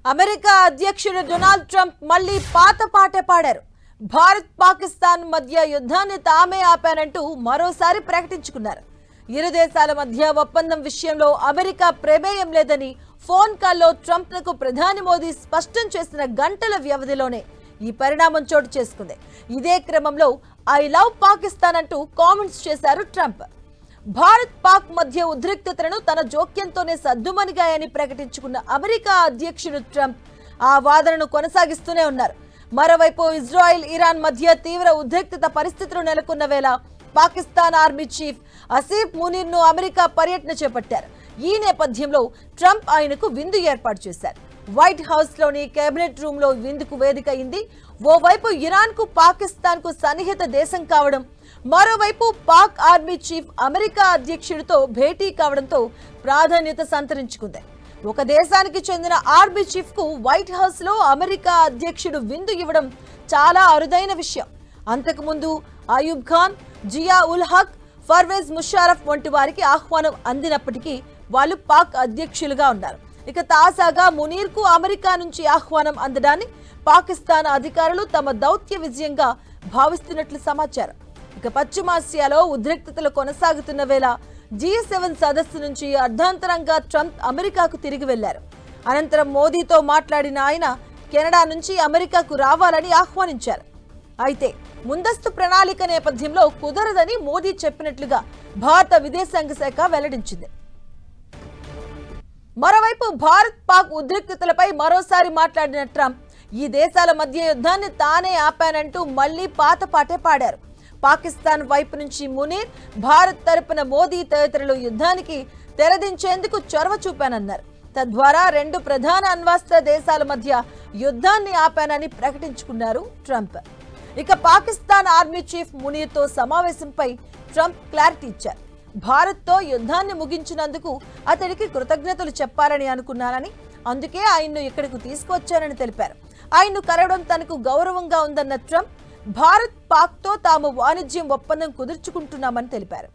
America అధ్యక్షుడు Donald Trump మళ్ళీ పాత పాటే పాడారు. భారత్ పాకిస్తాన్ మధ్య యుద్ధాన్ని తామే ఆపానంటూ మరోసారి ప్రకటించుకున్నారు. ఇరు దేశాల మధ్య ఒప్పందం విషయంలో అమెరికా ప్రమేయం లేదని ఫోన్ కాల్లో ట్రంప్కు ప్రధాని మోదీ స్పష్టం చేసిన గంటల వ్యవధిలోనే ఈ పరిణామం చోటు చేసుకుంది. ఇదే క్రమంలో ఐ లవ్ పాకిస్తాన్ అంటూ కామెంట్స్ చేశారు ట్రంప్. భారత్ పాక్ మధ్య ఉద్రిక్తతలను తన జోక్యంతోనే సద్దుమణిగాయని ప్రకటించుకున్న అమెరికా అధ్యక్షుడు ట్రంప్ ఆ వాదనను కొనసాగిస్తూనే ఉన్నారు. మరోవైపు ఇజ్రాయెల్ ఇరాన్ మధ్య తీవ్ర ఉద్రిక్తత పరిస్థితులు నెలకొన్న వేళ పాకిస్తాన్ ఆర్మీ చీఫ్ అసీఫ్ మునీర్ ను అమెరికా పర్యటన చేపట్టారు. ఈ నేపథ్యంలో ట్రంప్ ఆయనకు విందు ఏర్పాటు చేశారు. వైట్ హౌస్ లోని కేబినెట్ రూమ్ లో విందుకు వేదిక అయింది. ఓవైపు ఇరాన్ కు పాకిస్తాన్ కు సన్నిహిత దేశం కావడం, మరోవైపు పాక్ ఆర్మీ చీఫ్ అమెరికా అధ్యక్షుడితో భేటీ కావడంతో ప్రాధాన్యత సంతరించుకుంది. ఒక దేశానికి చెందిన ఆర్మీ చీఫ్ కు వైట్ హౌస్ లో అమెరికా అధ్యక్షుడు విందు ఇవ్వడం చాలా అరుదైన విషయం. అంతకుముందు అయూబ్ ఖాన్, జియా ఉల్ హక్, పర్వేజ్ ముషారఫ్ వంటి వారికి ఆహ్వానం అందినప్పటికీ వాళ్ళు పాక్ అధ్యక్షులుగా ఉన్నారు. ఇక తాజాగా మునీర్ కు అమెరికా నుంచి ఆహ్వానం అందడాన్ని పాకిస్తాన్ అధికారులు తమ దౌత్య విజయంగా భావిస్తున్నట్లు సమాచారం. ఇక పశ్చిమాసియాలో ఉద్రిక్తతలు కొనసాగుతున్న వేళ G7 సదస్సు నుంచి అర్ధాంతరంగా ట్రంప్ అమెరికాకు తిరిగి వెళ్లారు. అనంతరం మోదీతో మాట్లాడిన ఆయన కెనడా నుంచి అమెరికాకు రావాలని ఆహ్వానించారు. అయితే ముందస్తు ప్రణాళిక నేపథ్యంలో కుదరదని మోదీ చెప్పినట్లుగా భారత విదేశాంగ శాఖ వెల్లడించింది. మరోవైపు భారత్ పాక్ ఉద్రిక్తతలపై మరోసారి మాట్లాడిన ట్రంప్ ఈ దేశాల మధ్య యుద్ధాన్ని తానే ఆపానంటూ మళ్లీ పాత పాటే పాడారు. పాకిస్తాన్ వైపు నుంచి మునీర్, భారత్ తరపున మోదీ తదితరులు యుద్ధానికి తెరదించేందుకు చొరవ చూపానన్నారు. తద్వారా రెండు ప్రధాన అణ్వస్త్ర దేశాల మధ్య యుద్ధాన్ని ఆపానని ప్రకటించుకున్నారు ట్రంప్. ఇక పాకిస్తాన్ ఆర్మీ చీఫ్ మునీర్తో సమావేశంపై ట్రంప్ క్లారిటీ ఇచ్చారు. భారత్తో యుద్ధాన్ని ముగించినందుకు అతడికి కృతజ్ఞతలు చెప్పాలని అనుకున్నానని, అందుకే ఆయన్ను ఇక్కడకు తీసుకువచ్చానని తెలిపారు. ఆయన్ను కలవడం తనకు గౌరవంగా ఉందన్న ట్రంప్ భారత్ పాక్తో తాము వాణిజ్యం ఒప్పందం కుదుర్చుకుంటున్నామని తెలిపారు.